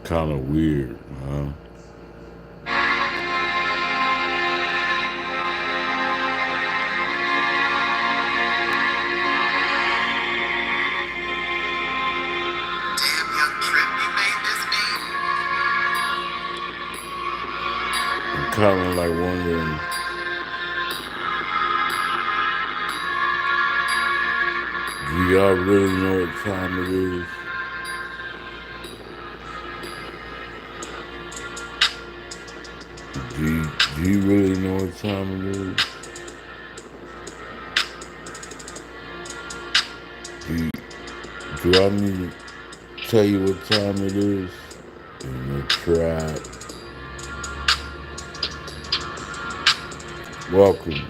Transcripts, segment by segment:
kind of weird, huh? Damn, young Trip, you made this beat? I'm kind of like wondering, do y'all really know what time it is? Do you really know what time it is? Do, you, do I need to tell you what time it is? In the trap. Welcome.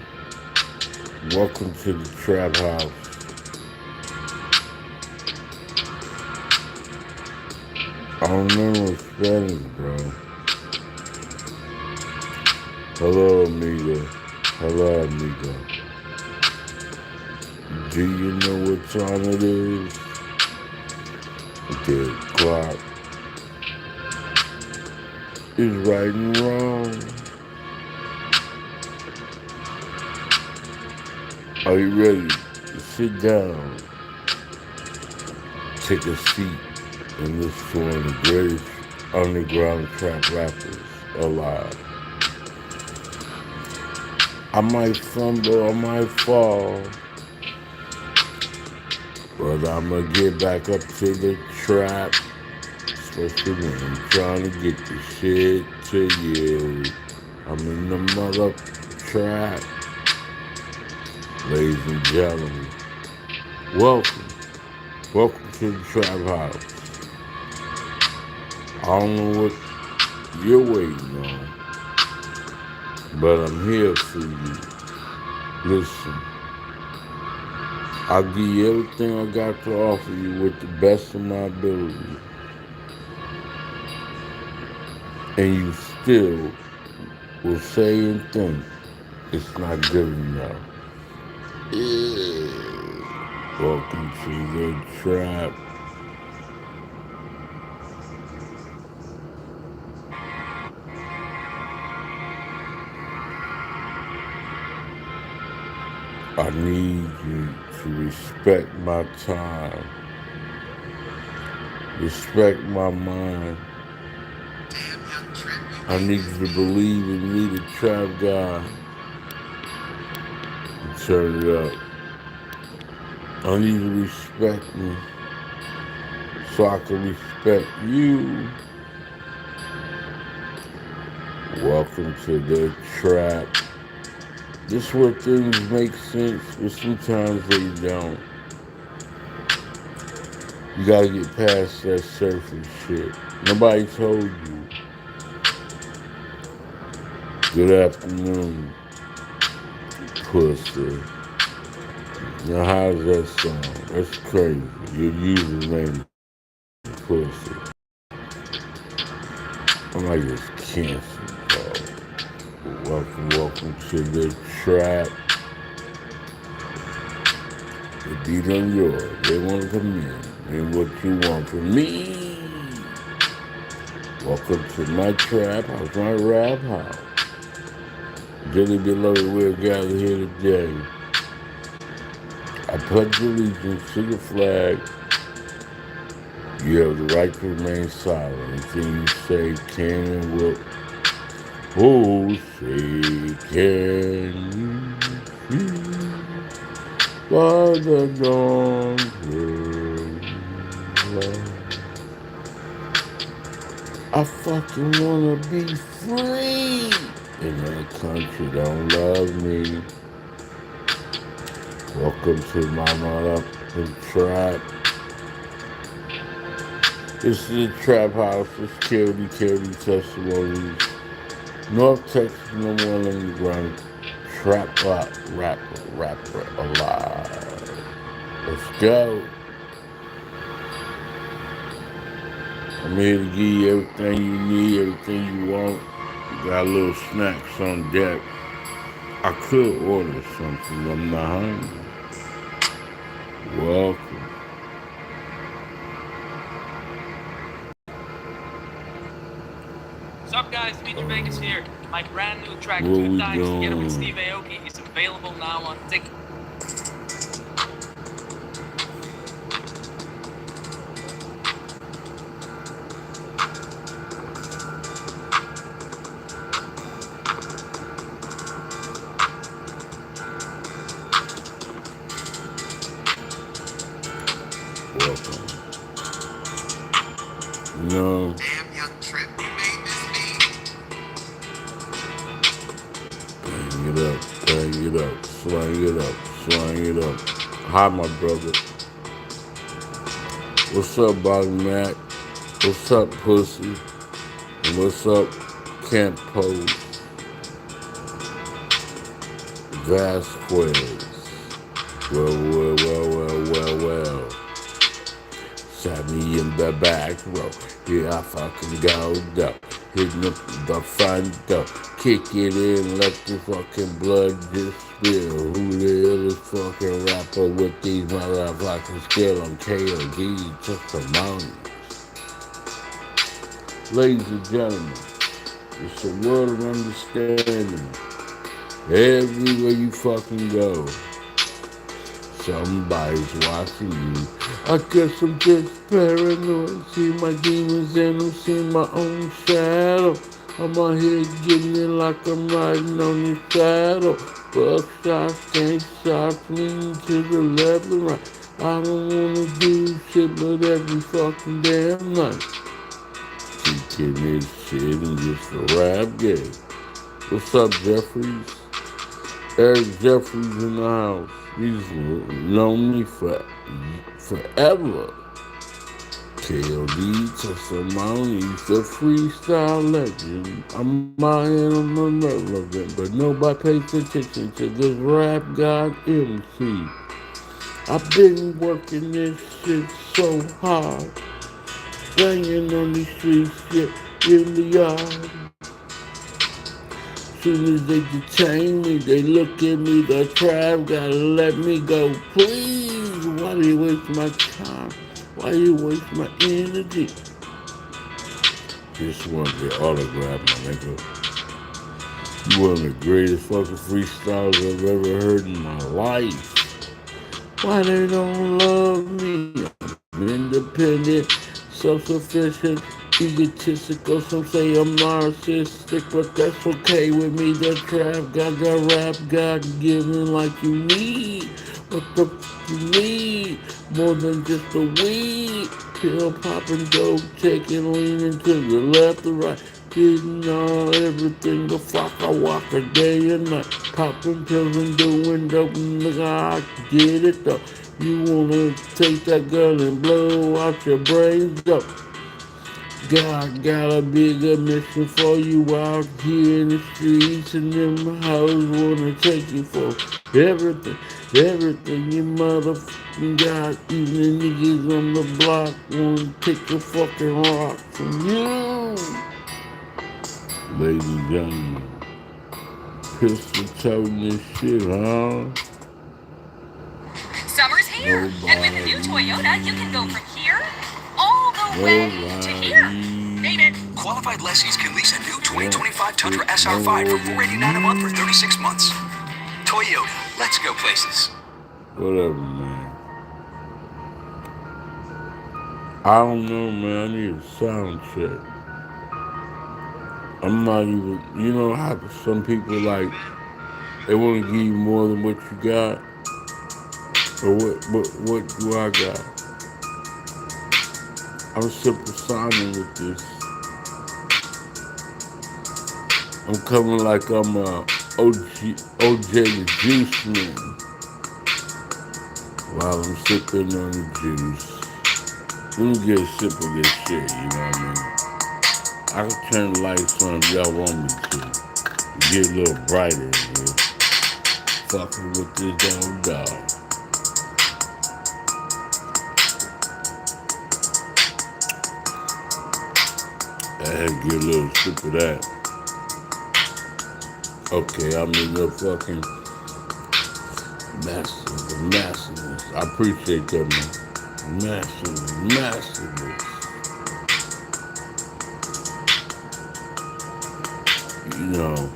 Welcome to the trap house. I don't know Spanish, bro. Hello, amigo. Hello, amigo. Do you know what time it is? The clock is right and wrong. Are you ready? Sit down. Take a seat and listen to one of the greatest underground trap rappers alive. I might fumble, I might fall, but I'ma get back up to the trap. Especially when I'm trying to get the shit to you. I'm in the mother trap. Ladies and gentlemen, welcome. Welcome to the trap house. I don't know what you're waiting on, but I'm here for you. Listen, I'll give you everything I got to offer you with the best of my ability. And you still will say and think it's not good enough. Welcome to the trap. I need you to respect my time, respect my mind. Damn, young Trip, you I made need this you to beat? believe in me, the trap guy, and turn it up. I need you to respect me so I can respect you. Welcome to the trap. This is where things make sense, but sometimes they don't. You gotta get past that surface shit. Nobody told you. Good afternoon, pussy. Now how's that sound? That's crazy. Your username is pussy. I might just cancel, bro. Welcome to the trap. The beat on yours. They want to come in. And what you want from me. Welcome to my trap house, my rap house. Dearly beloved, we're gathered here today. I pledge allegiance to the flag. You have the right to remain silent. Anything you say can and will. Oh, say can you see by the dawn's early light? I fucking wanna be free. And that country don't love me. Welcome to my motherfucking trap. This is the trap house. It's Kod Testimonies. North Texas #1 underground trap rapper alive. Let's go. I'm here to give you everything you need, everything you want. You got little snacks on deck. I could order something, but I'm not hungry. Welcome. Sup guys, Dimitri Vegas here. My brand new track, What Two we Times Together with doing? Steve Aoki, is available now on TikTok. Welcome. No. Damn, young Trip, you made this beat. Bang it up, bang it up, slang it up, slang it up. Hi, my brother. What's up, Bobby Mac? What's up, pussy? And what's up, Camp Pose Vasquez? Well. Shot me in the back row. Here I fucking go, though. Hitting up the front door. Kick it in, let the fucking blood just spill. Who the hell is fucking rapper with these motherfucking skill on KOD testimonies? Ladies and gentlemen, it's a world of understanding. Everywhere you fucking go, somebody's watching you. I guess I'm just paranoid. See my demons and I'm seeing my own shadow. I'm out here getting it like I'm riding on the saddle. Buckshots, gang shots, leaning to the left and right. I don't wanna do shit but every fucking damn night. Kicking this shit and just a rap game. What's up, Jeffries? Eric Jeffries in the house. He's known me forever. KLD testimonies, the freestyle legend. I'm out and I'm irrelevant, but nobody pays attention to this rap god MC. I've been working this shit so hard, banging on these streets, shit in the yard. Soon as they detain me, they look at me, the tribe gotta let me go. Please, why do you waste my time? Why do you waste my energy? Just want to get autograph, my nigga. You one of the greatest fucking freestyles I've ever heard in my life. Why they don't love me? I'm independent, self-sufficient, egotistical. Some say I'm narcissistic, but that's okay with me. The trap got rap, God given like you need. What the f you need? More than just a weed. Pill popping, dope taking, leaning to the left or right. Getting all everything the fuck I walk a day and night. Popping pills and doing dope, nigga, I get it though. You wanna take that gun and blow out your brains up. God got a bigger mission for you out here in the streets, and them hoes wanna take you for everything, everything you motherfucking got. Even the niggas on the block wanna take a fucking rock from you. Ladies and gentlemen, pistol toting this shit, huh? Summer's here, and with the new Toyota, you can go from here all the way to here. Name it. Qualified lessees can lease a new 2025 Tundra SR5 for $489 a month for 36 months. Toyota, let's go places. Whatever, man. I don't know, man. I need a sound check. I'm not even, you know how some people like, they want to give you more than what you got? Or what do I got? I'm simple signing with this. I'm coming like I'm a OJ the Juice Man while I'm sipping on the juice. Let me get a sip of this shit, you know what I mean? I can turn the lights on if y'all want me to. Get a little brighter in here. Fucking with this old dog. I had to get a little sip of that. Okay, I'm in the fucking massiveness. I appreciate that, man. Massiveness. know,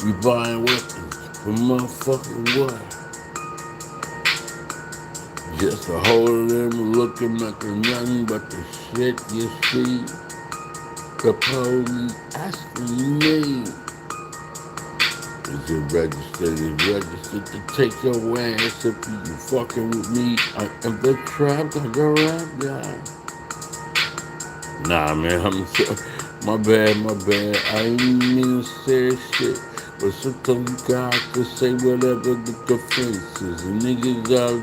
you buying weapons for motherfucking what? Just a whole of them looking like nothing but the shit you see. The police asking me, is it registered? Is registered to take your ass if you fucking with me? I am the trap, like a rap guy. Nah, man, I'm sorry. My bad, my bad. I ain't mean to say shit. But sometimes you got to say whatever the defense is. And niggas out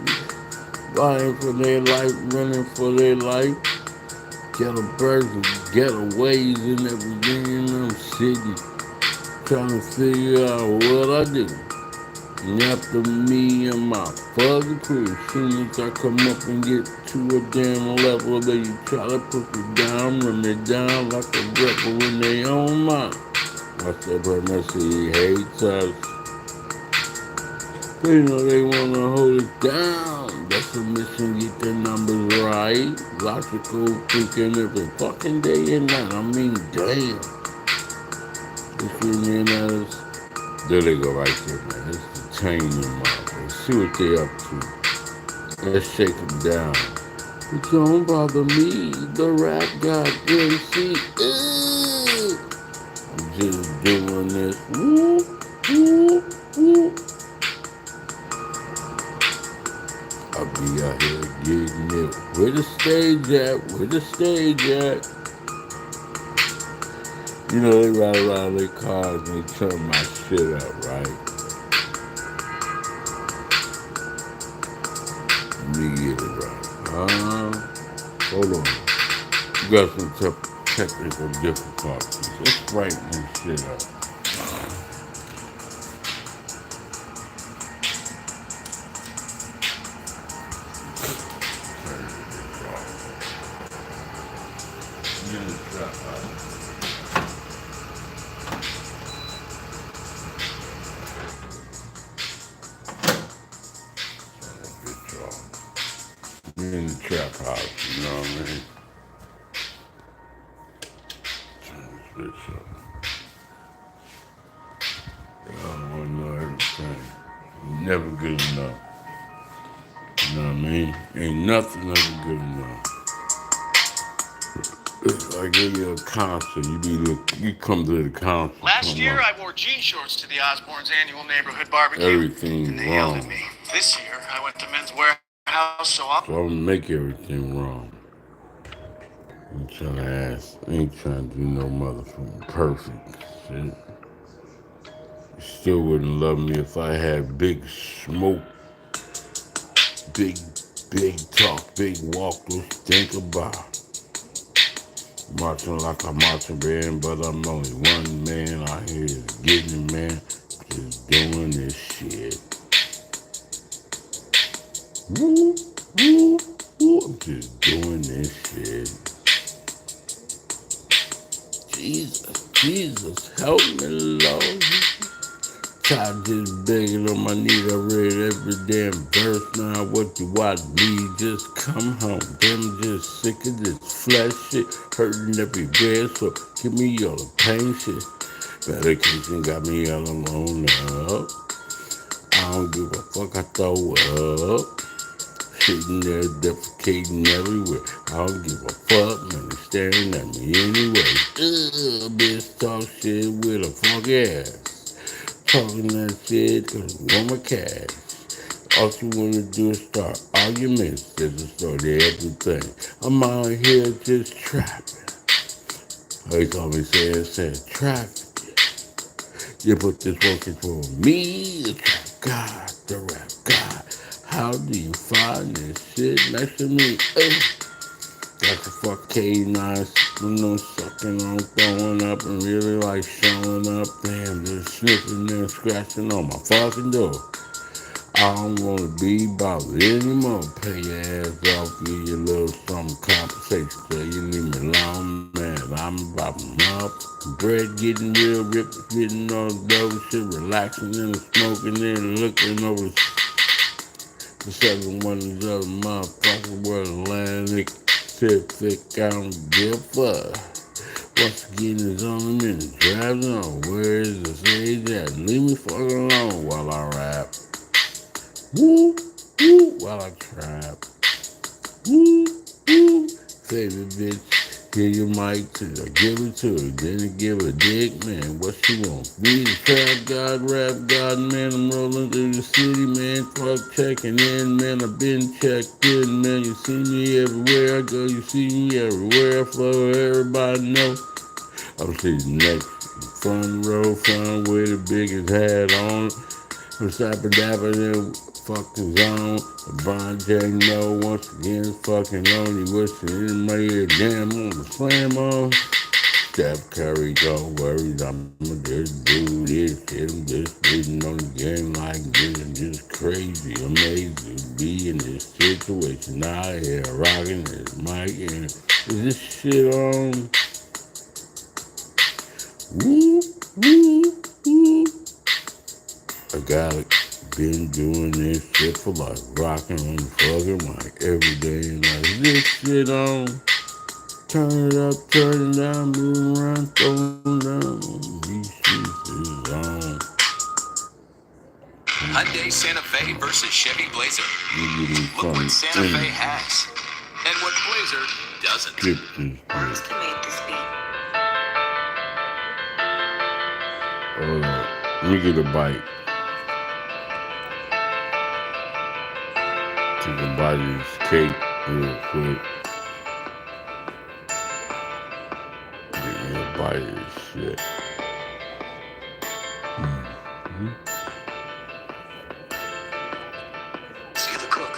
lying for their life, running for their life. Ghetto birds and getaways and everything in them cities. Trying to figure out what I do. And after me and my fucking crew, as soon as I come up and get to a damn level, they try to put me down, run me down like a rebel in their own mind. Watch that brother see hates us. They know they wanna hold it down. That's a mission, get the numbers right. Logical thinking every fucking day and night. I mean, damn. This Indian us. There they go right there, man. It's the chain them out. Let's see what they up to. Let's shake them down. But don't bother me, the rap god MC. I'm just doing this. Woo, woo, woo. I'll be out here getting it. Where the stage at? Where the stage at? You know, they ride around their cars and they turn my shit up, right? Let me get it right. Hold on. You got some technical difficulties. Let's brighten this shit up. You're in the trap house, you know what I mean? Turn this bitch up. I don't want to know everything. Never good enough. You know what I mean? Ain't nothing ever good enough. It's like you're a concert. You come to the concert. Last year, I wore jean shorts to the Osborne's annual neighborhood barbecue. Everything and they yelled at wrong. me. This year, I went to Men's Warehouse, so I'm So I'm gonna make everything wrong. I'm trying to ask. I ain't trying to do no motherfucking perfect shit. You still wouldn't love me if I had big smoke, big talk, big walk. Let's think about marching like a marching band, but I'm only one man out here getting it, man. Just doing this shit. Woo, woo, woo. I'm just doing this shit. Jesus, help me, Lord. Tired just begging on my knees. I read every damn verse now. What do I need? Just come home. Damn, just sick of this flesh shit. Hurting everywhere, so give me all the pain shit. Medication got me all alone up. I don't give a fuck, I throw up. Sitting there defecating everywhere. I don't give a fuck, man. They staring at me anyway. Bitch talk shit with a funky ass. Talking that shit cause I want my cash. All she wanna do is start arguments. There's a story to everything. I'm out here just trapping. They call me said trapping. You put this working for me, the trap god, the rap god. How do you find this shit next to me? Got the fuck K9, you know, sucking on, throwing up, and really like showing up. Damn, just sniffing and scratching on my fucking door. I don't wanna be bothered anymore. Pay your ass off, give you a little something compensation, so you leave me alone, man. I'm about my mouth. Bread getting real, ripping, getting all those shit, relaxing and smoking and looking over the seven wonders of the motherfucking world, Atlantic, Pacific, I don't give a fuck. Once again, it's on the minute. Driving on. Where is the stage at? Leave me fucking alone while I rap. Woo, woo, while I trap. Woo, woo. Favorite bitch, give your mic to her. Give it to her. Then you give her dick, man. What she want? Be the trap god, rap god, man. I'm rolling through the city, man. Fuck checking in, man. I've been checked in, man. You see me everywhere I go. You see me everywhere I flow. Everybody know. I'm sitting next front row, front with the biggest hat on. I'm slapping dapping and fucking zone. LeBron James no once again fucking on you. Wishing in my ear, damn on the slam on. Steph Curry, don't worry, I'ma just do this shit. I'm just sitting on the game like this. I'm just crazy, amazing to be in this situation. Out here rocking this mic and is this shit on? Woo, woo, woo. I got it. Been doing this shit for like rocking on the fucking mic every day and like this shit on. Turn it up, turn it down, move around, throw it down. These shit is on. Hyundai Santa Fe versus Chevy Blazer. Look what Santa Fe has and what Blazer doesn't. Arms can make this beat. Hold on. Let me get a bite. Take a bite of this cake real quick. Get me a bite of this shit. Mm-hmm. See the cook.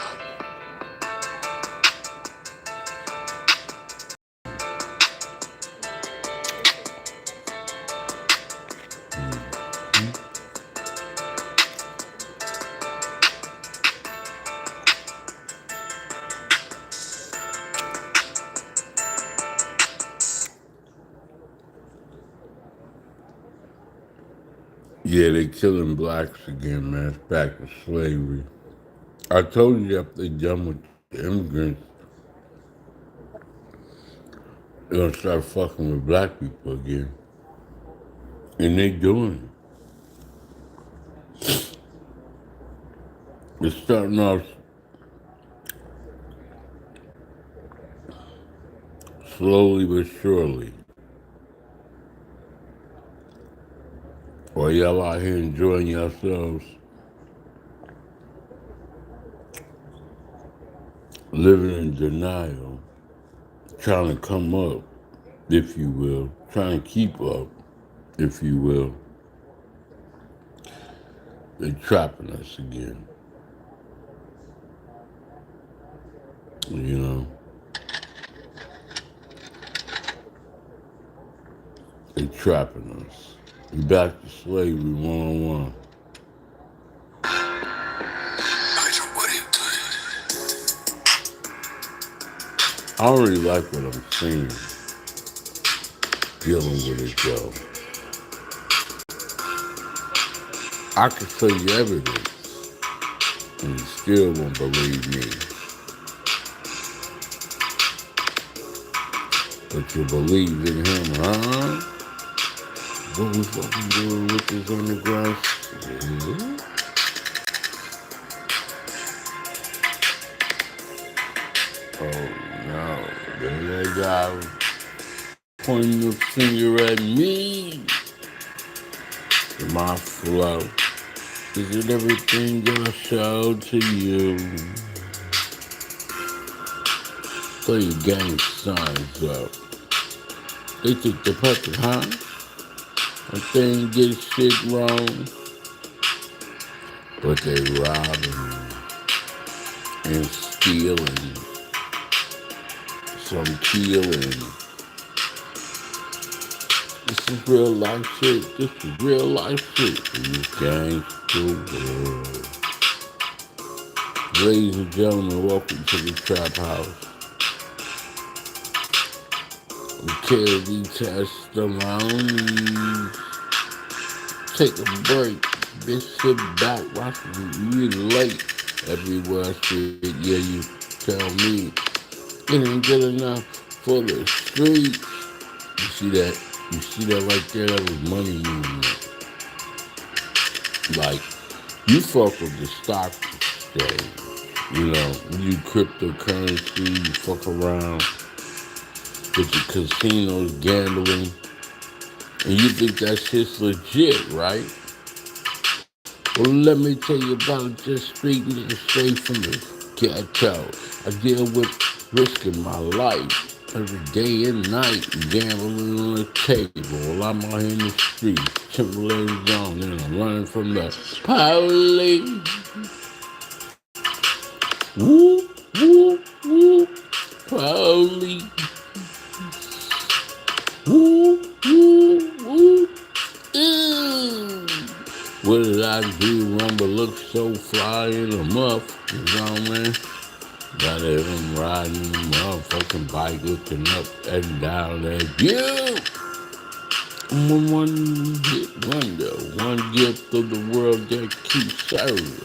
Yeah, they killing blacks again, man. It's back to slavery. I told you if they done with the immigrants, they're gonna start fucking with black people again. And they doing it. It's starting off slowly but surely. While y'all out here enjoying yourselves, living in denial, trying to come up, if you will, trying to keep up, if you will, they're trapping us again. You know? They're trapping us. We're back to slavery 101. I don't really like what I'm seeing, dealing with it though. I can show you evidence, and you still won't believe me. But you believe in him, huh? What we fucking doing with this underground shit? Oh no, there they go. Pointing the finger at me. My flow. Is it everything that I showed to you? Play your gang signs up. They think they're perfect, huh? And they ain't get shit wrong. But they robbing and stealing. Some killing. This is real life shit. This is real life shit in this gangster world. Ladies and gentlemen, welcome to the Trap House. KD Testimonies. Take a break. Bitch, sit back, watch me late. Everywhere I sit, yeah, you tell me. It ain't good enough for the streets. see that? You see that right there? That was money movement. Like, you fuck with the stock exchange. You know, you cryptocurrency, you fuck around with the casinos, gambling, and you think that shit's legit, right? Well, let me tell you about it. Just straight nigga, straight from the ghetto. I deal with risking my life every day and night, gambling on the table. While I'm out here in the streets, Timberlands on, and I'm running from the police. Woo, woo, woo, police. Woo, woo, woo. Ooh. What did I do wrong but look so fly in a muff? You know what I mean? Got him riding the motherfucking bike looking up and down at you. I'm a one-hit wonder, one gift of the world that keeps serving.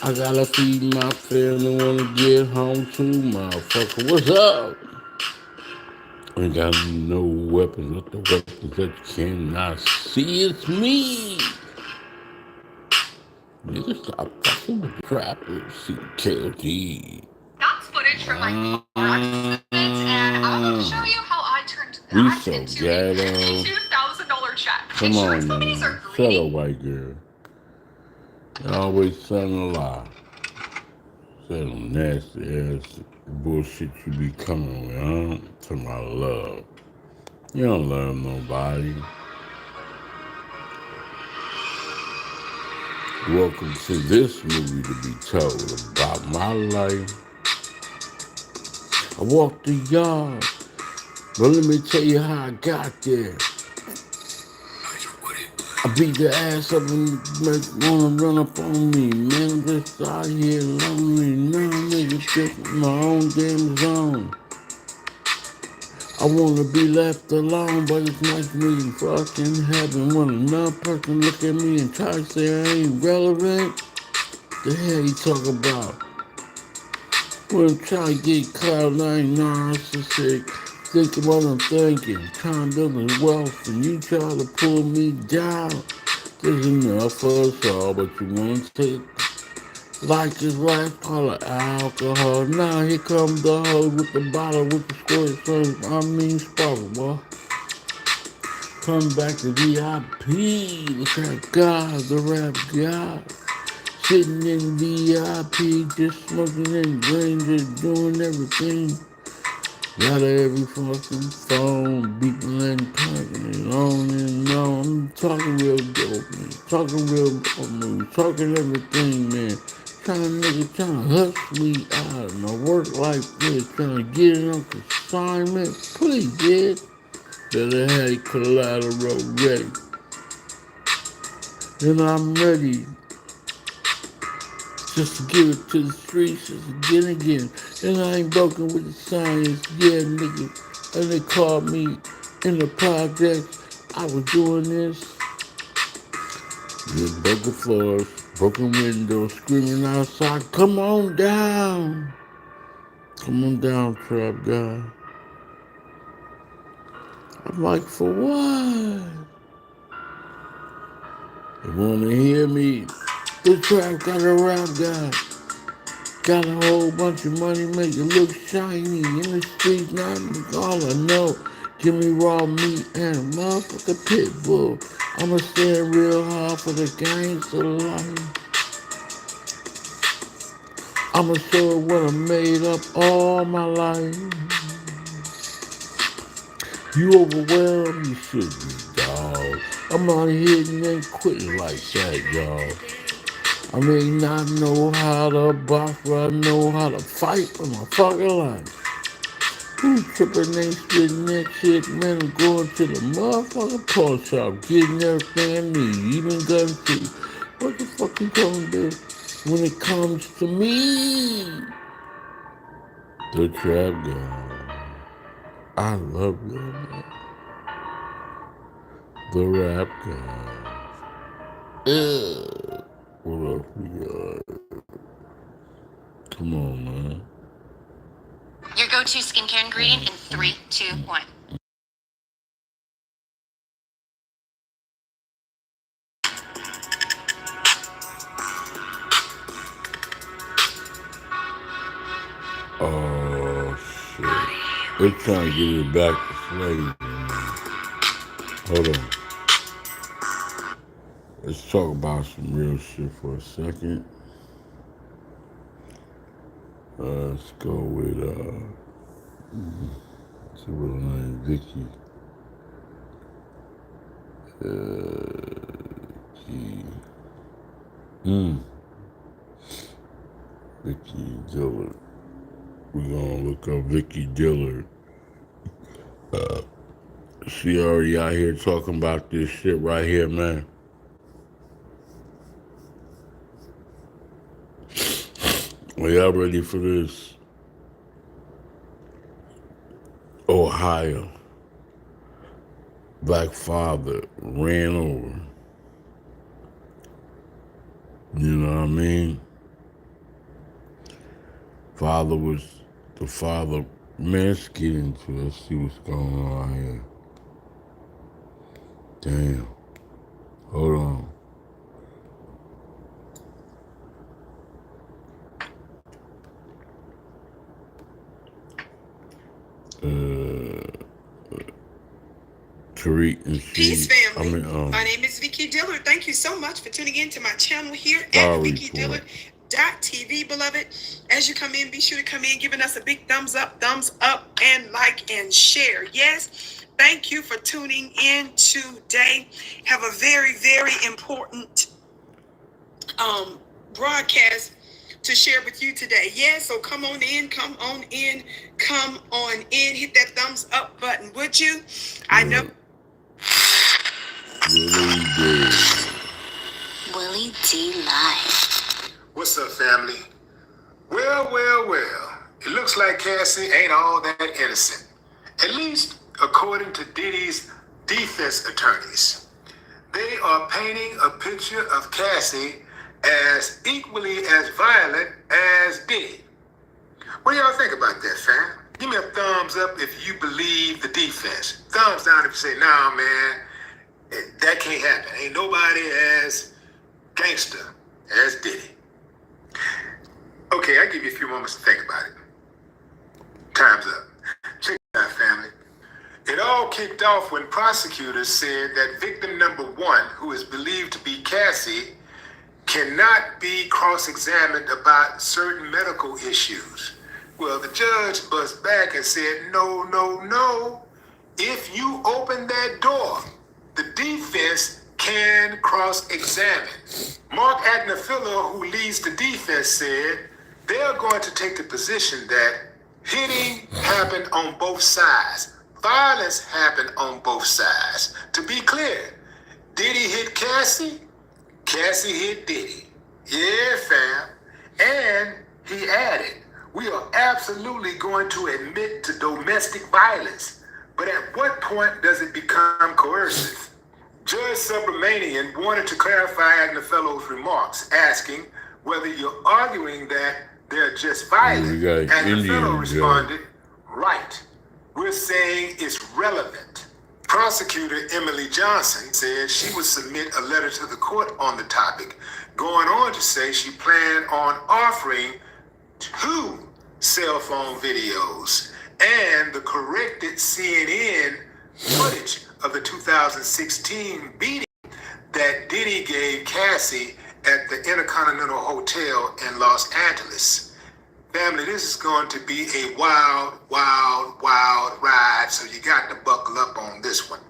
I gotta feed my family, wanna get home too, motherfucker. What's up? Ain't got no weapons, but the weapons that you cannot see. It's me. Nigga, stop fucking with the trappers. See KOD. That's footage from my accident, and I'm going to show you how I turned We that so into ghetto. a $52,000 check. Come Insurance on, companies man. are Shut greedy. up, white girl. You always telling a lie. Say them nasty ass bullshit you be coming with, huh? Talking about love. You don't love nobody. Welcome to this movie to be told about my life. I walked the yard, but let me tell you how I got there. I beat the ass up and wanna run up on me. Man, I'm just out here lonely. No nigga just in my own damn zone. I wanna be left alone, but it's nice meeting fucking heaven. When another person look at me and try to say I ain't relevant, the hell you talk about? When I'm trying to get clout, I ain't narcissistic. Thinking what I'm thinking, trying to build a wealth, and you try to pull me down. There's enough for us all, but you won't take like this life call it alcohol. Now here comes the hoe with the bottle with the squirt, I mean sparkle, boy. Come back to VIP, the rap god, the rap god. Sitting in VIP, just smoking and green, just doing everything. Got every fucking phone, beeping and talking and on and on. I'm talking real dope, man. Talking real dope, man. Talking everything, man. Trying to hustle me out of my work like this. Trying to get it on consignment. Please, kid. Better have collateral ready. And I'm ready just to give it to the streets just again. And I ain't broken with the science, yeah, nigga. And they called me in the project. I was doing this. Yeah, broken floors, broken windows, screaming outside, come on down. Come on down, trap guy. I'm like, for what? They wanna hear me. The trap got a rap guy. Got a whole bunch of money, make it look shiny. In the streets, not all I know. Give me raw meat and a motherfucking pit bull. I'ma stand real hard for the gangster life. I'ma show what I made up all my life. You overwhelmed, you should be, dog. I'm out here and ain't quitting like that, y'all. I may not know how to box, but I know how to fight for my fucking life. Who tripping ain't spitting that shit, man? I'm going to the motherfucking pawn shop, getting everything I need, even guns too. What the fuck you gonna do when it comes to me? The trap guy. I love you, man. The rap guy. Ugh. What else we got? Come on, man. Your go-to skincare ingredient in 3, 2, 1. It's trying to get it back to slavery. Hold on. Let's talk about some real shit for a second. Let's go with what's her real name? Vicky. Vicky Dillard. We're gonna look up Vicky Dillard. She already out here talking about this shit right here, man. Are y'all ready for this? Ohio. Black father ran over. You know what I mean? The father, man, let's get into it. Let's see what's going on here. Damn. Hold on. Tariq and Peace, family. My name is Vicky Dillard. Thank you so much for tuning in to my channel here at VickyDillard.tv, beloved. As you come in, be sure to come in giving us a big thumbs up, and like and share. Yes, thank you for tuning in today. Have a very, very important broadcast to share with you today. Yeah, so come on in. Hit that thumbs up button, would you? I know. Willie D Live. What's up, family? Well. It looks like Cassie ain't all that innocent. At least according to Diddy's defense attorneys. They are painting a picture of Cassie as equally as violent as Diddy. What do y'all think about that, fam? Give me a thumbs up if you believe the defense. Thumbs down if you say, nah, man, that can't happen. Ain't nobody as gangster as Diddy. Okay, I'll give you a few moments to think about it. Time's up. Check it out, family. It all kicked off when prosecutors said that victim number one, who is believed to be Cassie, cannot be cross-examined about certain medical issues. Well, the judge buzzed back and said, no. If you open that door, the defense can cross-examine. Mark Agnafilo, who leads the defense, said they're going to take the position that hitting happened on both sides. Violence happened on both sides. To be clear, Diddy hit Cassie, Cassie hit Diddy. Yeah, fam. And he added, we are absolutely going to admit to domestic violence. But at what point does it become coercive? Judge Subramanian wanted to clarify Agnafello's remarks, asking whether you're arguing that they're just violent. Agnafello responded, right. We're saying it's relevant. Prosecutor Emily Johnson said she would submit a letter to the court on the topic, going on to say she planned on offering 2 cell phone videos and the corrected CNN footage of the 2016 beating that Diddy gave Cassie at the Intercontinental Hotel in Los Angeles. Family, this is going to be a wild ride, so you got to buckle up on this one.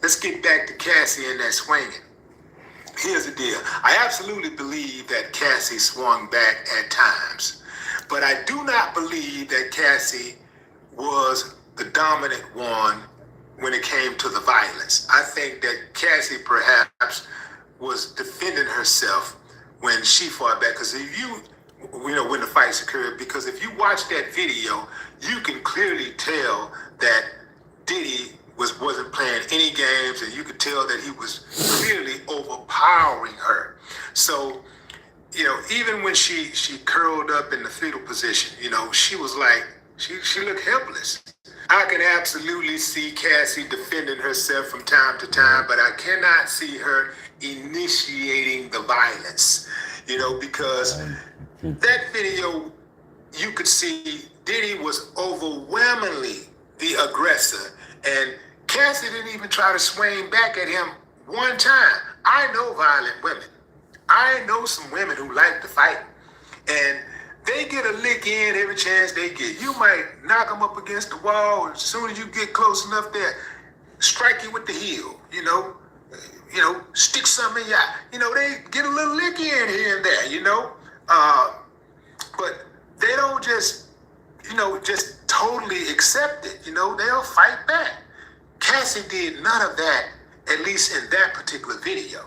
Let's get back to Cassie and that swinging. Here's the deal. I absolutely believe that Cassie swung back at times, but I do not believe that Cassie was the dominant one when it came to the violence. I think that Cassie perhaps was defending herself when she fought back, because if you know, when the fights occurred, because if you watch that video, you can clearly tell that Diddy wasn't playing any games, and you could tell that he was clearly overpowering her. So, you know, even when she curled up in the fetal position, you know, she was like, she looked helpless. I can absolutely see Cassie defending herself from time to time, but I cannot see her initiating the violence, you know, because that video, you could see Diddy was overwhelmingly the aggressor. And Cassie didn't even try to swing back at him one time. I know violent women. I know some women who like to fight. And they get a lick in every chance they get. You might knock them up against the wall. As soon as you get close enough there, strike you with the heel, stick something in your eye. They get a little lick in here and there, but they don't just totally accept it, they'll fight back. Cassie did none of that, at least in that particular video.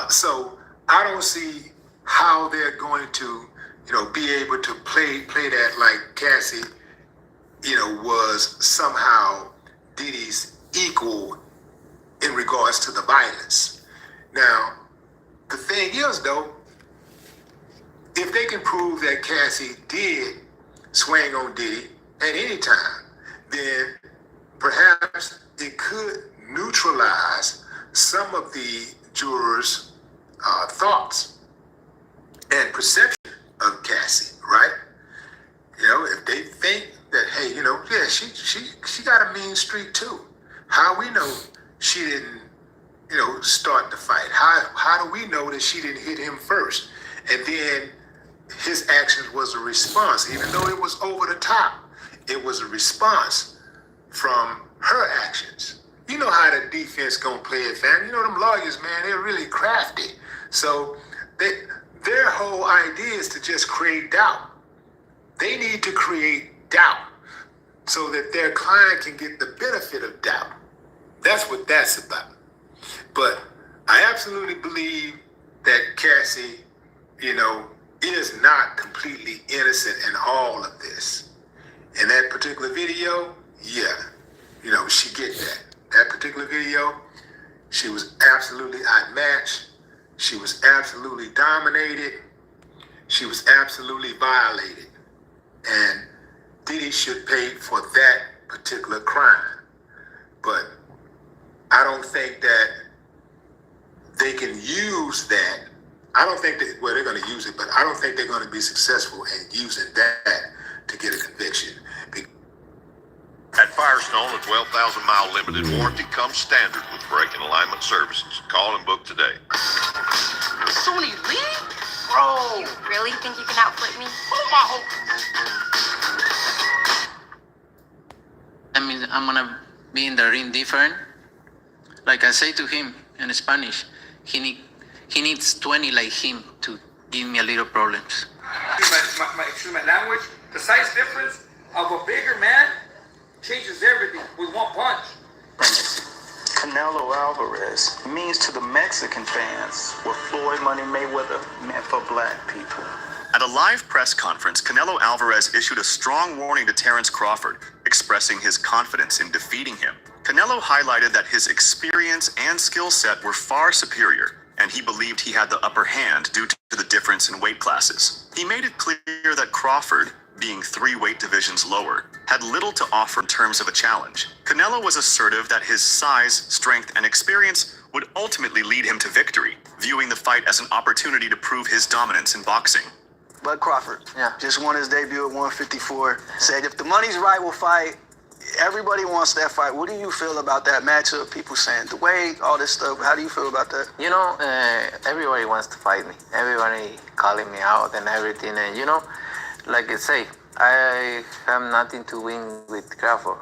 So I don't see how they're going to, be able to play that like Cassie, was somehow Diddy's equal in regards to the violence. Now, the thing is though, if they can prove that Cassie did swing on Diddy at any time, then perhaps it could neutralize some of the jurors' thoughts and perception of Cassie, right? If they think that, hey, she got a mean streak too. How we know she didn't, start the fight? How do we know that she didn't hit him first? And then his actions was a response, even though it was over the top. It was a response from her actions. You know how the defense gonna play it, fam. Them lawyers, man, they're really crafty. So their whole idea is to just create doubt. They need to create doubt so that their client can get the benefit of doubt. That's what that's about. But I absolutely believe that Cassie, is not completely innocent in all of this. In that particular video, yeah, she get that. That particular video, she was absolutely outmatched. She was absolutely dominated. She was absolutely violated. And Diddy should pay for that particular crime. But I don't think that they can use that. I don't think that, they're going to use it, but I don't think they're going to be successful in using that to get a conviction. At Firestone, a 12,000-mile limited warranty comes standard with brake and alignment services. Call and book today. Sony Lee? Bro! You really think you can outfit me? Oh, my hope. I'm gonna be in the ring different. Like I say to him in Spanish, he needs 20 like him to give me a little problems. Excuse my language. The size difference of a bigger man changes everything with one punch. Canelo Alvarez means to the Mexican fans what Floyd Money Mayweather meant for black people. At a live press conference, Canelo Alvarez issued a strong warning to Terrence Crawford, expressing his confidence in defeating him. Canelo highlighted that his experience and skill set were far superior, and he believed he had the upper hand due to the difference in weight classes. He made it clear that Crawford, being 3 weight divisions lower, had little to offer in terms of a challenge. Canelo was assertive that his size, strength, and experience would ultimately lead him to victory, viewing the fight as an opportunity to prove his dominance in boxing. Bud Crawford, just won his debut at 154. Said if the money's right, we'll fight. Everybody wants that fight. What do you feel about that matchup? People saying the weight, all this stuff. How do you feel about that? Everybody wants to fight me. Everybody calling me out and everything. And like I say, I have nothing to win with Crawford.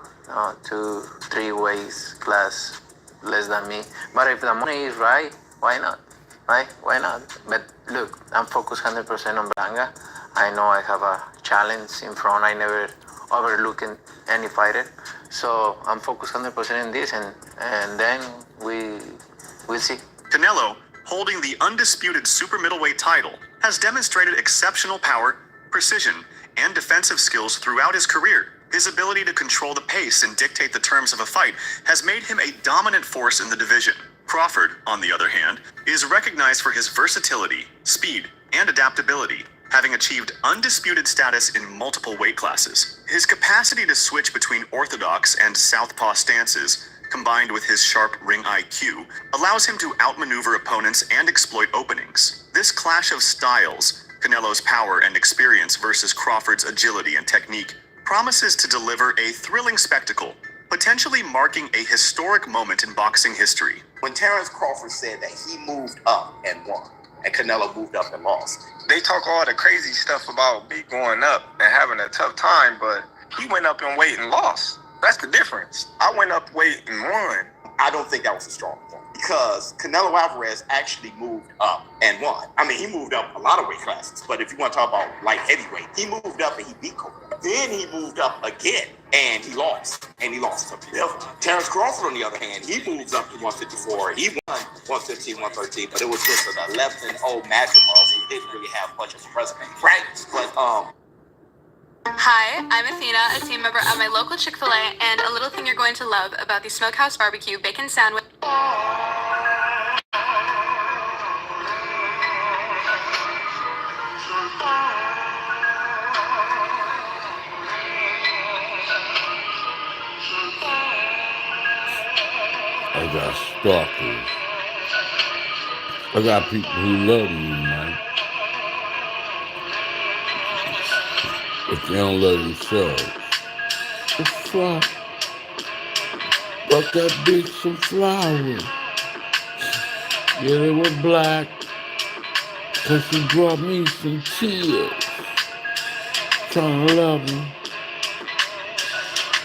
2, 3 weights class less than me. But if the money is right, why not? Right? Why not? But look, I'm focused 100% on Berlanga. I know I have a challenge in front. I never overlook any fighter. So I'm focused 100% in this, and then we'll see. Canelo, holding the undisputed super middleweight title, has demonstrated exceptional power, precision, and defensive skills throughout his career. His ability to control the pace and dictate the terms of a fight has made him a dominant force in the division. Crawford, on the other hand, is recognized for his versatility, speed, and adaptability, having achieved undisputed status in multiple weight classes. His capacity to switch between orthodox and southpaw stances, combined with his sharp ring IQ, allows him to outmaneuver opponents and exploit openings. This clash of styles, Canelo's power and experience versus Crawford's agility and technique, promises to deliver a thrilling spectacle, potentially marking a historic moment in boxing history. When Terrence Crawford said that he moved up and won, and Canelo moved up and lost, they talk all the crazy stuff about me going up and having a tough time, but he went up in weight and lost. That's the difference. I went up weight and won. I don't think that was a strong point because Canelo Alvarez actually moved up and won. I mean, he moved up a lot of weight classes, but if you want to talk about light heavyweight, he moved up and he beat Cobra. Then he moved up again and he lost. And he lost to Bill. Terrence Crawford, on the other hand, he moves up to 154. He won 115, 113, but it was just an 11-0 matchup of who didn't really have much of a resume, right? But Hi, I'm Athena, a team member at my local Chick-fil-A, and a little thing you're going to love about the Smokehouse Barbecue Bacon Sandwich. I got stalkers. I got people who love me, man. But they don't love themselves. The fuck? Brought that bitch some flowers. Yeah, they were black. Cause she brought me some tears. Trying to love them.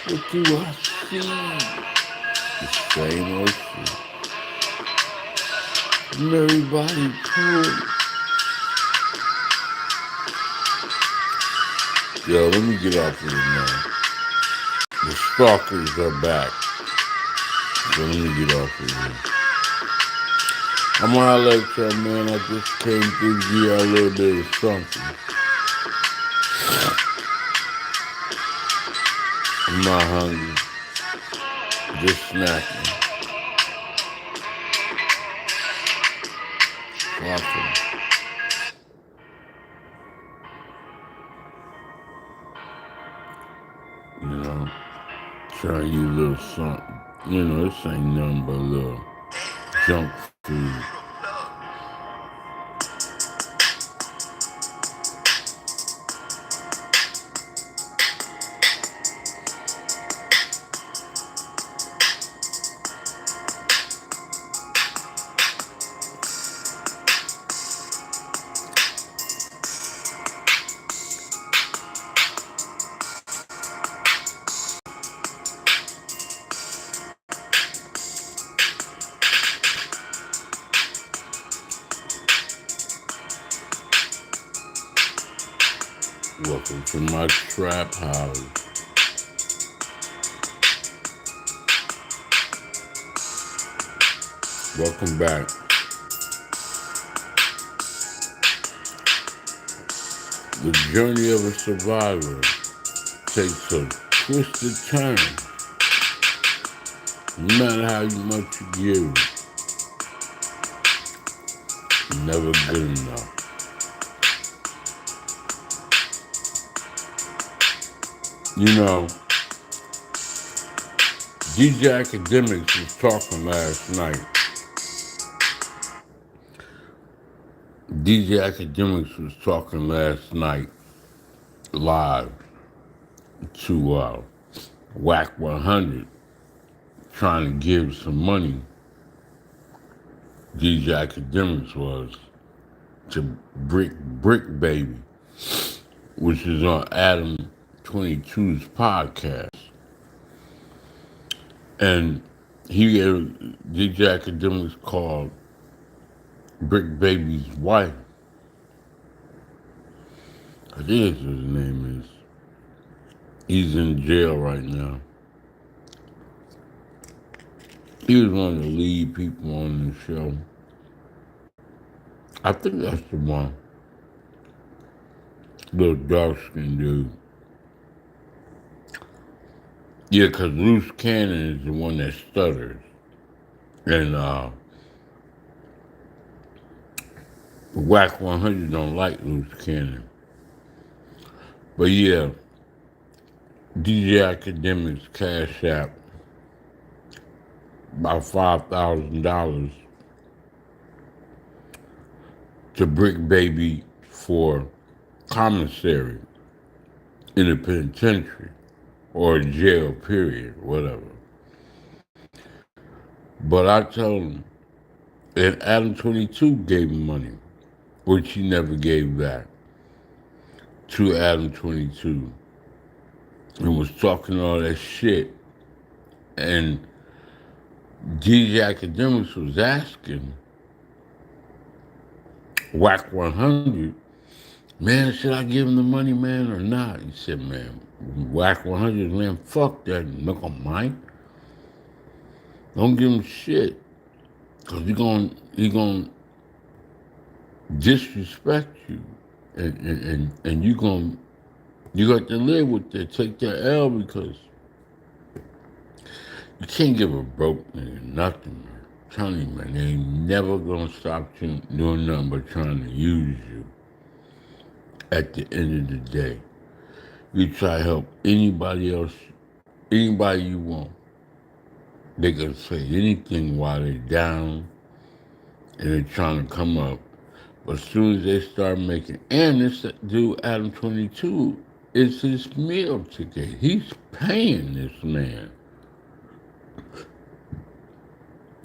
What do I see? The same old shit. And everybody cool. Yo, let me get off of it now. The stalkers are back. So let me get off of here. I'm gonna let y'all, man. I just came through to give y'all a little bit of something. I'm not hungry. Just snacking. Awesome. You know, trying you a little something. You know, this ain't nothing but a little junk food. Welcome to my trap house. Welcome back. The journey of a survivor takes a twisted turn. No matter how much you give, never good enough. You know, DJ Academics was talking last night. DJ Academics was talking last night live to Whack 100, trying to give some money. DJ Academics was to Brick Baby, which is on Adam 22's podcast. And he gave DJ Academics called Brick Baby's wife. I think that's what his name is. He's in jail right now. He was one of the lead people on the show. I think that's the one. Little dark-skinned dude. Yeah, because Loose Cannon is the one that stutters. And Whack 100 don't like Loose Cannon. But yeah, DJ Academics Cash App about $5,000 to Brick Baby for commissary. in a penitentiary or a jail, period, whatever. But I told him that Adam 22 gave him money, which he never gave back to Adam 22, and was talking all that shit. And DJ Academics was asking Whack 100, man, should I give him the money, man, or not? He said, man, Whack 100, man, fuck that nickel Mike. Don't give him shit, because he gonna disrespect you, and you got to live with that, take that L, because you can't give a broke nigga nothing, man. I'm telling you, man, they ain't never gonna stop you doing nothing but trying to use you. At the end of the day, you try to help anybody else, anybody you want. They can say anything while they're down and they're trying to come up. But as soon as they start making, and this dude, Adam 22, it's his meal ticket. He's paying this man.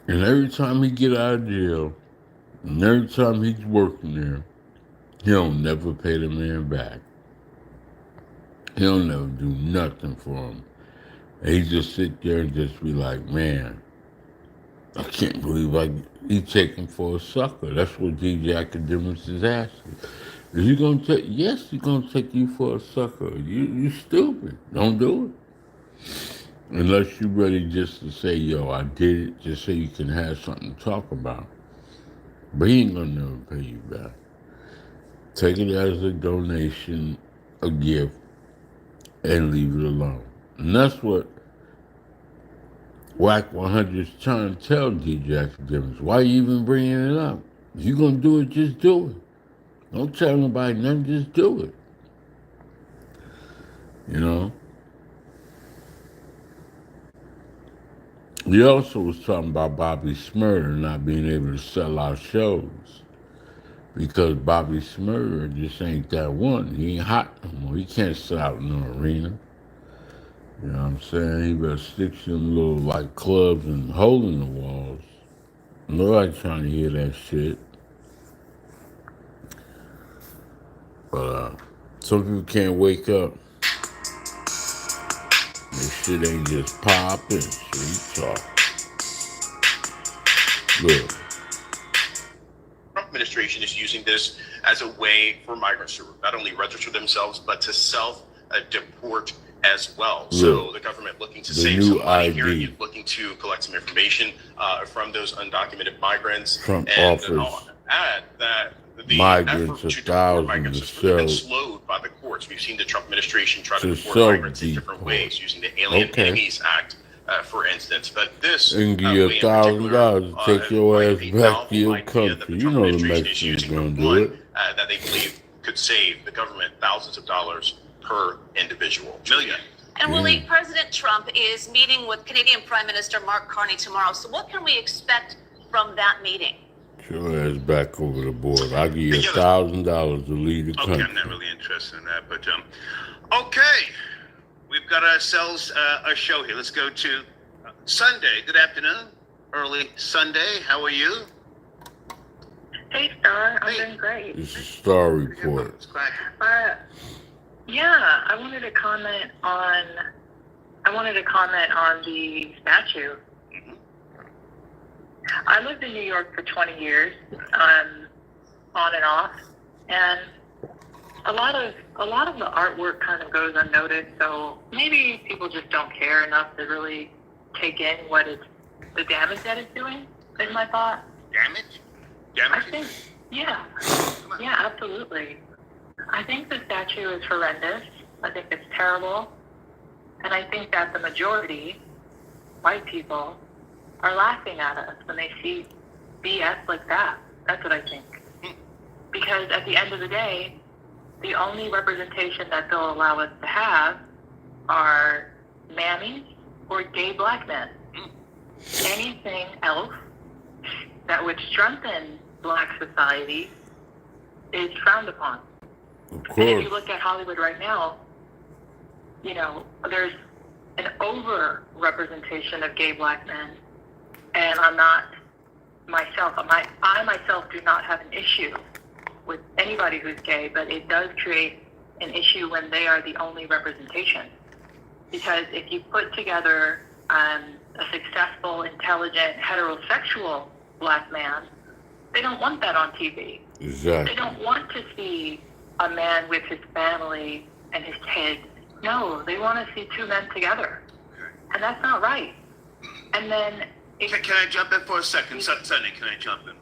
And every time he get out of jail, and every time he's working there, he'll never pay the man back. He'll never do nothing for him. And he just sit there and just be like, man, I can't believe he take him for a sucker. That's what DJ Academics is asking. Is he gonna take? Yes, he's gonna take you for a sucker. You stupid. Don't do it. Unless you're ready just to say, yo, I did it, just so you can have something to talk about. But he ain't gonna never pay you back. Take it as a donation, a gift, and leave it alone. And that's what Whack 100 is trying to tell DJ Academics. Why you even bringing it up? If you're gonna do it, just do it. Don't tell nobody nothing, just do it. You know? He also was talking about Bobby Smurder not being able to sell out shows because Bobby Smurder just ain't that one. He ain't hot no more. He can't sell out in no arena. You know what I'm saying? He better stick to them little like clubs and hole in the walls. Nobody trying to hear that shit. But some people can't wake up. This shit ain't just popping. Shit, talk. Look. Trump administration is using this as a way for migrants to not only register themselves, but to self-deport as well. So the government looking to save some money here, looking to collect some information from those undocumented migrants. Trump and offers I'll add that the migrants effort to deport 1,000 migrants to has really been sell slowed by the courts. We've seen the Trump administration try to deport sell migrants in different ways, using the Alien Enemies Act, for instance. But this and give you $1,000 to take your ass back to your country. You know the Mexicans gonna do it. That they believe could save the government thousands of dollars per individual. Million. And Willie, President Trump is meeting with Canadian Prime Minister Mark Carney tomorrow. So what can we expect from that meeting? Your ass back over the board. I'll give you $1,000 to leave the country. Okay, I'm not really interested in that, but okay, we've got ourselves a show here. Let's go to Sunday. Good afternoon, early Sunday. How are you? Hey, Star. I'm doing great. It's a Star Report. Yeah, I wanted to comment on the statue. I lived in New York for 20 years, on and off, and a lot of the artwork kind of goes unnoticed. So maybe people just don't care enough to really take in the damage that it's doing. Is my thought. Damage? I think, yeah, absolutely. I think the statue is horrendous. I think it's terrible, and I think that the majority, white people, are laughing at us when they see BS like that. That's what I think. Because at the end of the day, the only representation that they'll allow us to have are mammies or gay black men. Anything else that would strengthen black society is frowned upon. Of course. And if you look at Hollywood right now, you know, there's an over-representation of gay black men, and I'm not myself. I myself do not have an issue with anybody who's gay, but it does create an issue when they are the only representation. Because if you put together a successful, intelligent, heterosexual black man, they don't want that on TV. Exactly. They don't want to see a man with his family and his kids. No, they want to see two men together. And that's not right. And then... Can I jump in for a second? Sunday, can I jump in?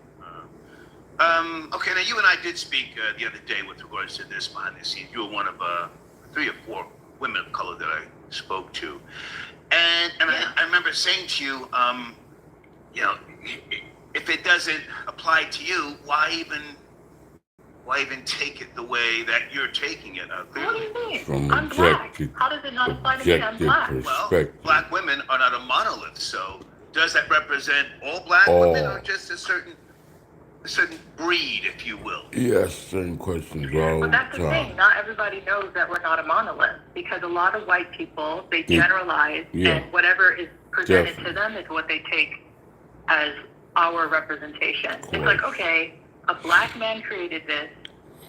Okay, now you and I did speak the other day with regards to this behind the scenes. You were one of 3 or 4 women of color that I spoke to. And I remember saying to you, you know, if it doesn't apply to you, why even take it the way that you're taking it? What do you mean? From I'm black. How does it not apply to me? I'm black. Well, black women are not a monolith, so does that represent all black women or just a certain breed, if you will? Yes, certain questions all the But that's the thing. Not everybody knows that we're not a monolith, because a lot of white people, they generalize, and whatever is presented to them is what they take as our representation. It's like, okay, a black man created this.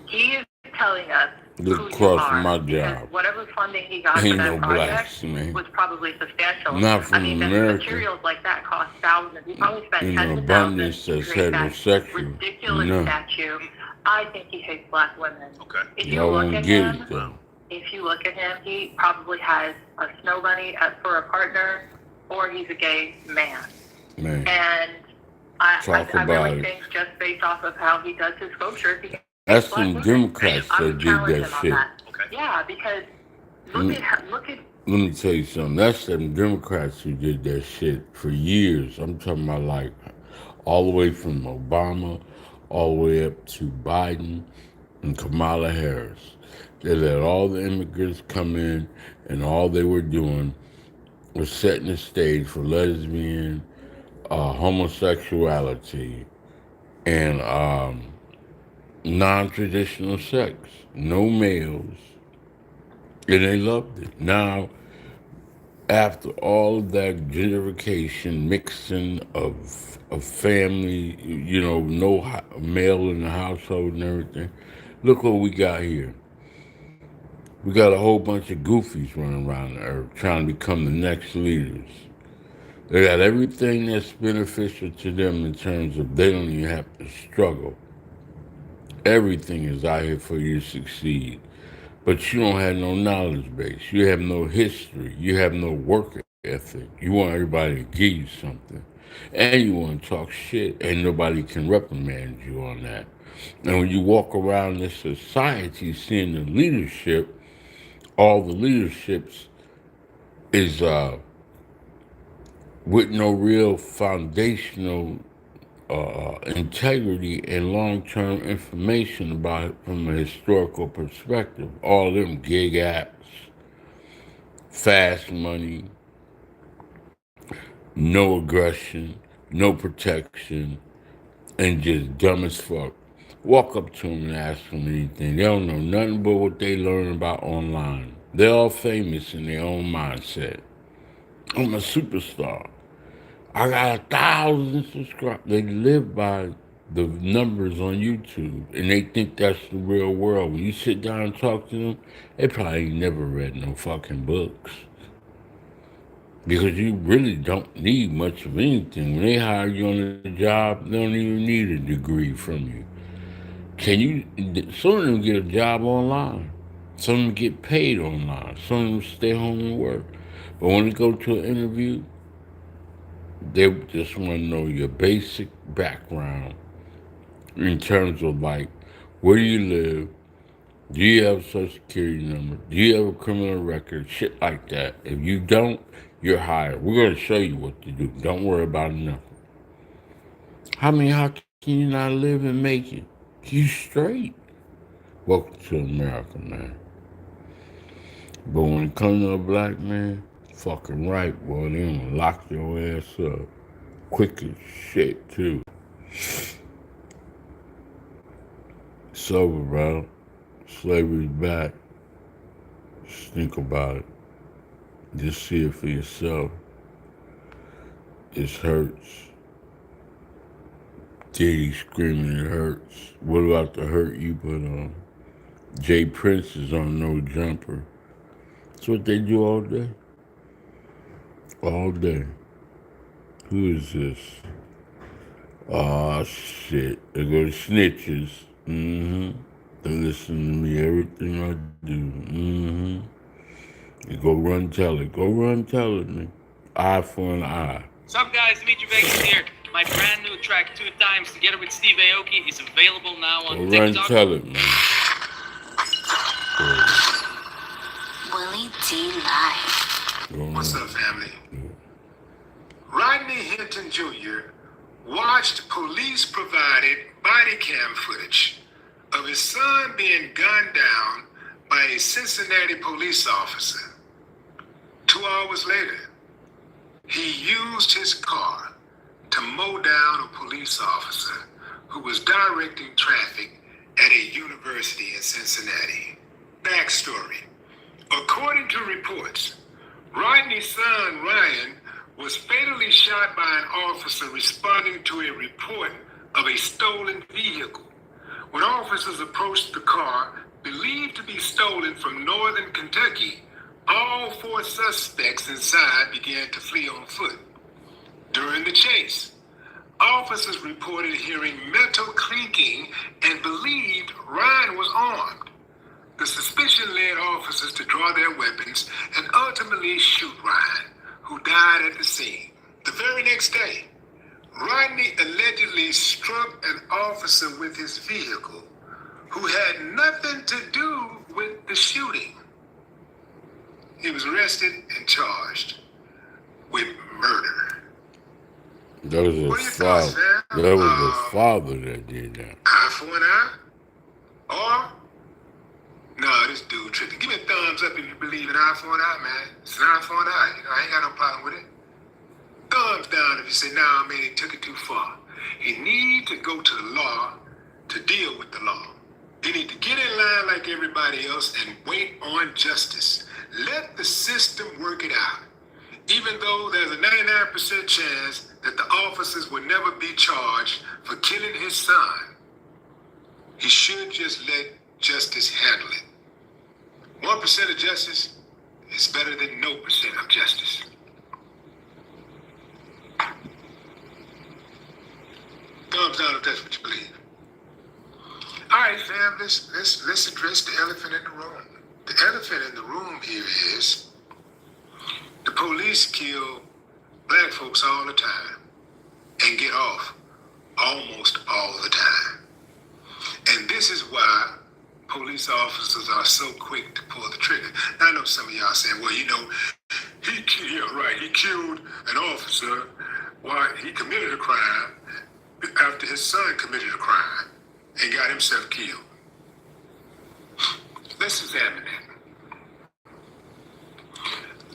He is telling us who you are. My job. Whatever funding he got for that project was probably substantial. Not from America. Materials like that cost thousands. He probably spent tens of abundance thousands that's to create that heterosexual. ridiculous statue. I think he hates black women. Okay. If you look at him, he probably has a snow bunny for a partner, or he's a gay man. And I really think, just based off of how he does his sculptures, he that's some Democrats that did that shit. Yeah, because look at. Let me tell you something. That's some Democrats who did that shit for years. I'm talking about like all the way from Obama, all the way up to Biden and Kamala Harris. They let all the immigrants come in, and all they were doing was setting the stage for lesbian, homosexuality, and non-traditional sex. No males. And they loved it. Now, after all of that gentrification, mixing of family, you know, no male in the household and everything, look what we got here. We got a whole bunch of goofies running around the earth trying to become the next leaders. They got everything that's beneficial to them in terms of they don't even have to struggle. Everything is out here for you to succeed. But you don't have no knowledge base. You have no history. You have no work ethic. You want everybody to give you something. And you want to talk shit, and nobody can reprimand you on that. And when you walk around this society seeing the leadership, all the leaderships is with no real foundational integrity and long-term information about it from a historical perspective. All them gig apps, fast money, no aggression, no protection, and just dumb as fuck. Walk up to them and ask them anything. They don't know nothing but what they learn about online. They're all famous in their own mindset. I'm a superstar. I got 1,000 subscribers. They live by the numbers on YouTube, and they think that's the real world. When you sit down and talk to them, they probably ain't never read no fucking books. Because you really don't need much of anything. When they hire you on a job, they don't even need a degree from you. Some of them get a job online. Some of them get paid online. Some of them stay home and work. But when they go to an interview, they just want to know your basic background in terms of like, where do you live? Do you have a social security number? Do you have a criminal record? Shit like that. If you don't, you're hired. We're going to show you what to do. Don't worry about nothing. How can you not live and make it? You straight. Welcome to America, man. But when it comes to a black man, fucking right, boy, they gonna lock your ass up. Quick as shit, too. It's over, bro. Slavery's back. Just think about it. Just see it for yourself. It hurts. Diddy screaming, it hurts. What about the hurt you put on? Jay Prince is on No Jumper. That's what they do all day. All day. Who is this? Oh, shit. They go to snitches. They listen to me, everything I do. You go run tell it. Go run tell it, man. Eye for an eye. What's up, guys? Dimitri Vegas here. My brand new track, 2 Times, together with Steve Aoki, is available now on Go run TikTok. tell it, man. Willie D Live. What's up, family? Rodney Hinton Jr. watched police-provided body cam footage of his son being gunned down by a Cincinnati police officer. 2 hours later, he used his car to mow down a police officer who was directing traffic at a university in Cincinnati. Backstory. According to reports, Rodney's son, Ryan, was fatally shot by an officer responding to a report of a stolen vehicle. When officers approached the car, believed to be stolen from northern Kentucky, all 4 suspects inside began to flee on foot. During the chase, officers reported hearing metal clinking and believed Ryan was armed. The suspicion led officers to draw their weapons and ultimately shoot Ryan, who died at the scene. The very next day, Rodney allegedly struck an officer with his vehicle who had nothing to do with the shooting. He was arrested and charged with murder. That was his father. That was his father that did that. Eye for an eye? Or, nah, this dude tripping. Give me a thumbs up if you believe in eye for an eye, man. It's an eye for an eye. You know, I ain't got no problem with it. Thumbs down if you say, nah, man, he took it too far. He need to go to the law to deal with the law. He need to get in line like everybody else and wait on justice. Let the system work it out. Even though there's a 99% chance that the officers will never be charged for killing his son, he should just let justice handle it. 1% of justice is better than no percent of justice. Thumbs down if that's what you believe. All right, fam, let's address the elephant in the room. The elephant in the room here is the police kill black folks all the time and get off almost all the time. And this is why police officers are so quick to pull the trigger. Now, I know some of y'all saying, well, you know, he killed an officer while he committed a crime after his son committed a crime and got himself killed. Let's examine that.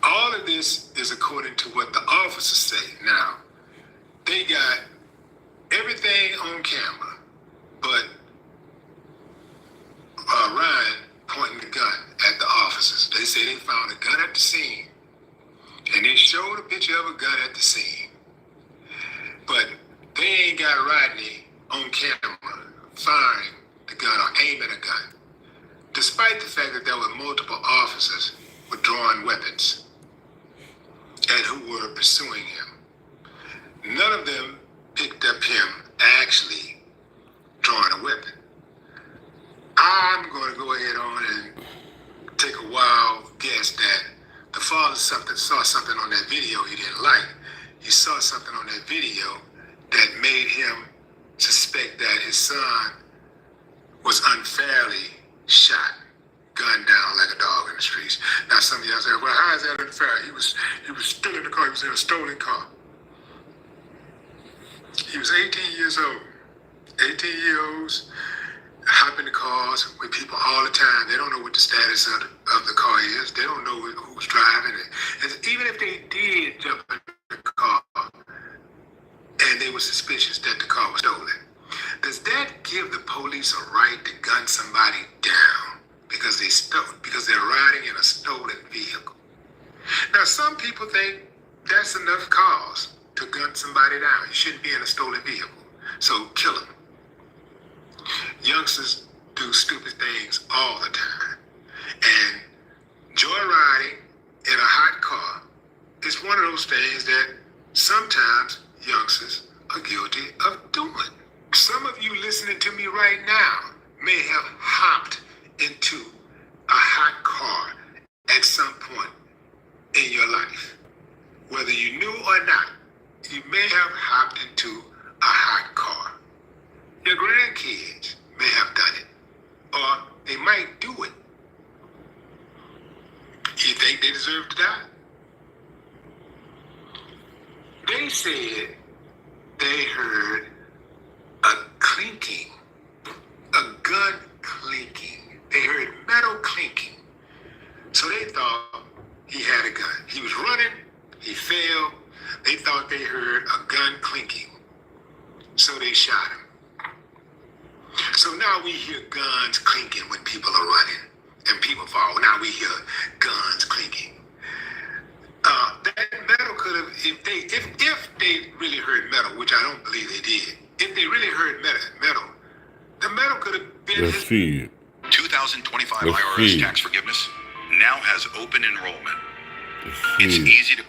All of this is according to what the officers say. Now, they got everything on camera, but Ryan pointing the gun at the officers. They say they found a gun at the scene, and they showed a picture of a gun at the scene. But they ain't got Rodney on camera firing the gun or aiming a gun, despite the fact that there were multiple officers with drawn weapons and who were pursuing him. None of them picked up him actually drawing a weapon. I'm going to go ahead on and take a wild guess that the father saw something on that video he didn't like. He saw something on that video that made him suspect that his son was unfairly shot, gunned down like a dog in the streets. Now some of y'all say, well, how is that unfair? He was still in the car. He was in a stolen car. He was 18 years old. 18-year-olds hop in the cars with people all the time. They don't know what the status of the car is. They don't know who's driving it. And even if they did jump in the car and they were suspicious that the car was stolen, does that give the police a right to gun somebody down because they're riding in a stolen vehicle? Now, some people think that's enough cause to gun somebody down. You shouldn't be in a stolen vehicle, so kill them. Youngsters do stupid things all the time. And joyriding in a hot car is one of those things that sometimes youngsters are guilty of doing. Some of you listening to me right now may have hopped into a hot car at some point in your life. Whether you knew or not, you may have hopped into a hot car. Your grandkids may have done it, or they might do it. You think they deserve to die? They said they heard a clinking, a gun clinking. They heard metal clinking. So they thought he had a gun. He was running, he fell. They thought they heard a gun clinking. So they shot him. So now we hear guns clinking when people are running and people fall. Now we hear guns clinking. That metal could have, if they really heard metal, which I don't believe they did, if they really heard metal, the metal could have been Let's see it. 2025 Let's IRS see. tax forgiveness now has open enrollment. It's easy to...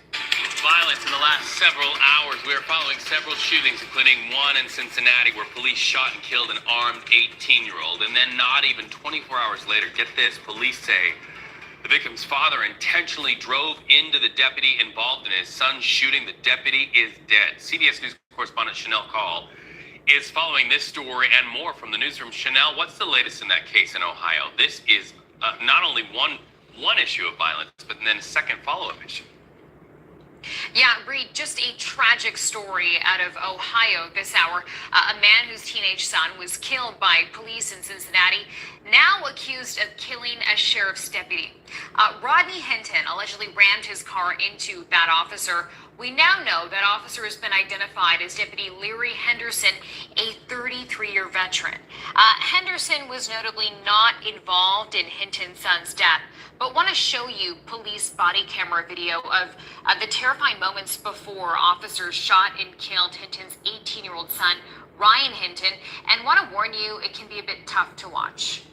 Violence in the last several hours. We are following several shootings, including one in Cincinnati where police shot and killed an armed 18-year-old. And then not even 24 hours later, get this, police say the victim's father intentionally drove into the deputy involved in his son's shooting. The deputy is dead. CBS News correspondent Chanel Call is following this story and more from the newsroom. Chanel, what's the latest in that case in Ohio? This is not only one issue of violence, but then a second follow-up issue. Yeah, Reed, just a tragic story out of Ohio this hour. A man whose teenage son was killed by police in Cincinnati, now accused of killing a sheriff's deputy. Rodney Hinton allegedly rammed his car into that officer. We now know that officer has been identified as Deputy Leary Henderson, a 33-year veteran. Henderson was notably not involved in Hinton's son's death, but want to show you police body camera video of the terrifying moments before officers shot and killed Hinton's 18-year-old son, Ryan Hinton, and want to warn you, it can be a bit tough to watch.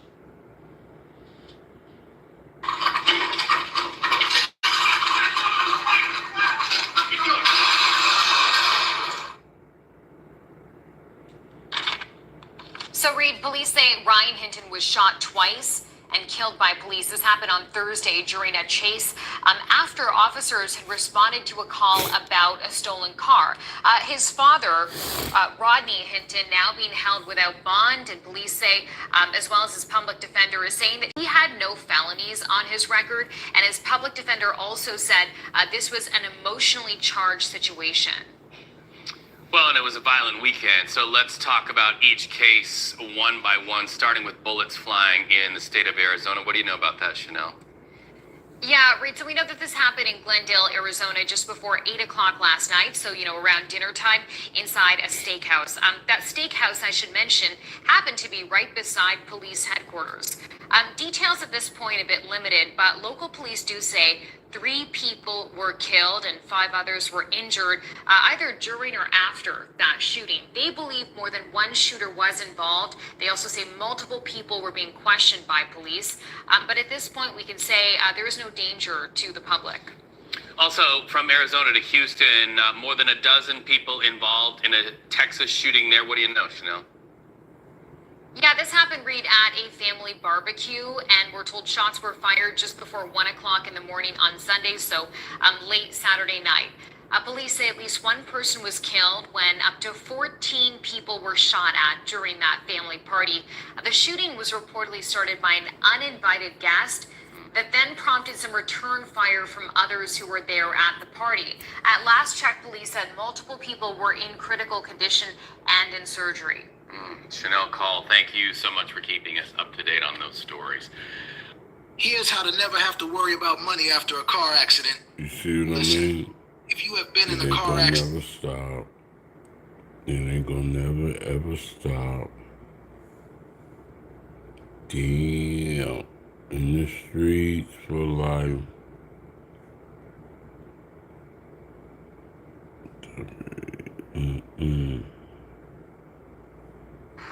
So, Reed, police say Ryan Hinton was shot twice and killed by police. This happened on Thursday during a chase after officers had responded to a call about a stolen car. His father, Rodney Hinton, now being held without bond, and police say, as well as his public defender, is saying that he had no felonies on his record. And his public defender also said this was an emotionally charged situation. Well, and it was a violent weekend, so let's talk about each case one by one, starting with bullets flying in the state of Arizona. What do you know about that, Chanel? Yeah, Reed, so we know that this happened in Glendale, Arizona, just before 8 o'clock last night, so, around dinner time, inside a steakhouse. That steakhouse, I should mention, happened to be right beside police headquarters. Details at this point a bit limited, but local police do say 3 people were killed and 5 others were injured, either during or after that shooting. They believe more than one shooter was involved. They also say multiple people were being questioned by police. But at this point, we can say there is no danger to the public. Also, from Arizona to Houston, more than a dozen people involved in a Texas shooting there. What do you know, Chanel? Yeah, this happened, Reed, at a family barbecue, and we're told shots were fired just before 1 o'clock in the morning on Sunday, so late Saturday night. Police say at least one person was killed when up to 14 people were shot at during that family party. The shooting was reportedly started by an uninvited guest that then prompted some return fire from others who were there at the party. At last check, police said multiple people were in critical condition and in surgery. Chanel Call, thank you so much for keeping us up to date on those stories. Here's how to never have to worry about money after a car accident. You see what I mean? If you have been in It a ain't car gonna accident, never stop. It ain't gonna never ever stop. Damn. In the streets for life.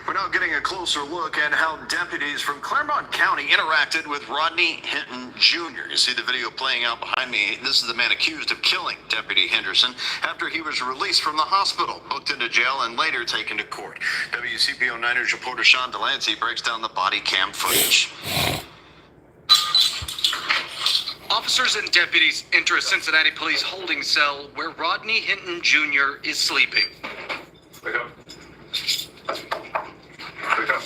We're now getting a closer look at how deputies from Claremont County interacted with Rodney Hinton Jr. You see the video playing out behind me. This is the man accused of killing Deputy Henderson after he was released from the hospital, booked into jail, and later taken to court. WCPO 9 News reporter Sean Delancey breaks down the body cam footage. Officers and deputies enter a Cincinnati police holding cell where Rodney Hinton Jr. is sleeping. Wake up. Wake up.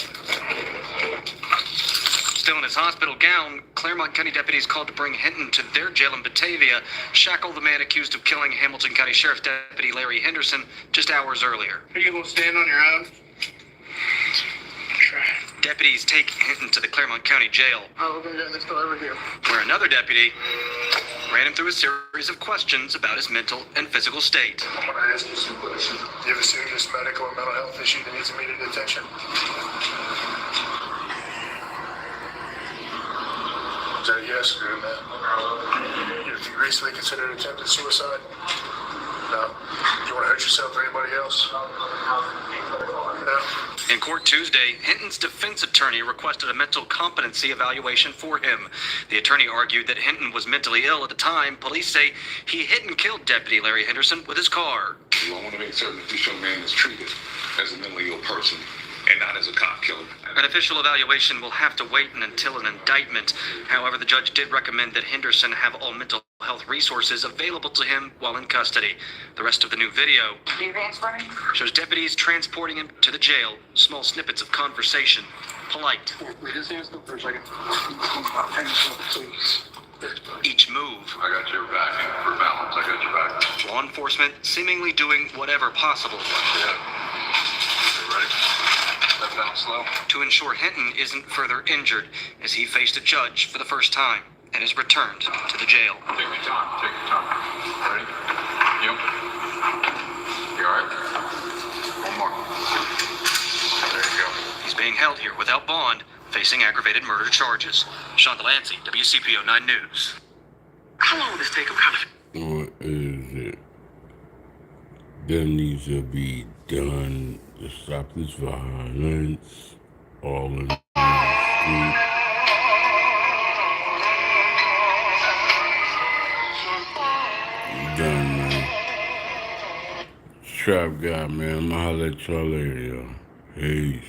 Still in his hospital gown, Claremont County deputies called to bring Hinton to their jail in Batavia, shackle the man accused of killing Hamilton County Sheriff's Deputy Larry Henderson just hours earlier. Are you going to stand on your own? Try. Deputies take Hinton to the Claremont County Jail, Oh, we're going to get this door over here. where another deputy ran him through a series of questions about his mental and physical state. I'm going to ask you some questions. Do you have a serious medical or mental health issue that needs immediate attention? Is that a yes or a no? Have you recently considered attempted suicide? No. You want to hurt yourself or anybody else? No. In court Tuesday, Hinton's defense attorney requested a mental competency evaluation for him. The attorney argued that Hinton was mentally ill at the time. Police say he hit and killed Deputy Larry Henderson with his car. I want to make certain that this young man is treated as a mentally ill person and not as a cop killer. An official evaluation will have to wait until an indictment. However, the judge did recommend that Henderson have all mental health resources available to him while in custody. The rest of the new video shows deputies transporting him to the jail. Small snippets of conversation. Polite. Wait, his hands go for a second. Please. Each move. I got your back for balance. I got your back. Law enforcement seemingly doing whatever possible. Yeah. You ready? Step down slow. To ensure Hinton isn't further injured as he faced a judge for the first time and is returned to the jail. Take your time. Take your time. Ready? Yep. You all right? One more. There you go. He's being held here without bond, facing aggravated murder charges. Sean Delancey, WCPO 9 News. How long will this take him? What is it that needs to be done to stop this violence all in the street? Done, man. Trap guy, man. I'ma holler at y'all later, yo. Peace.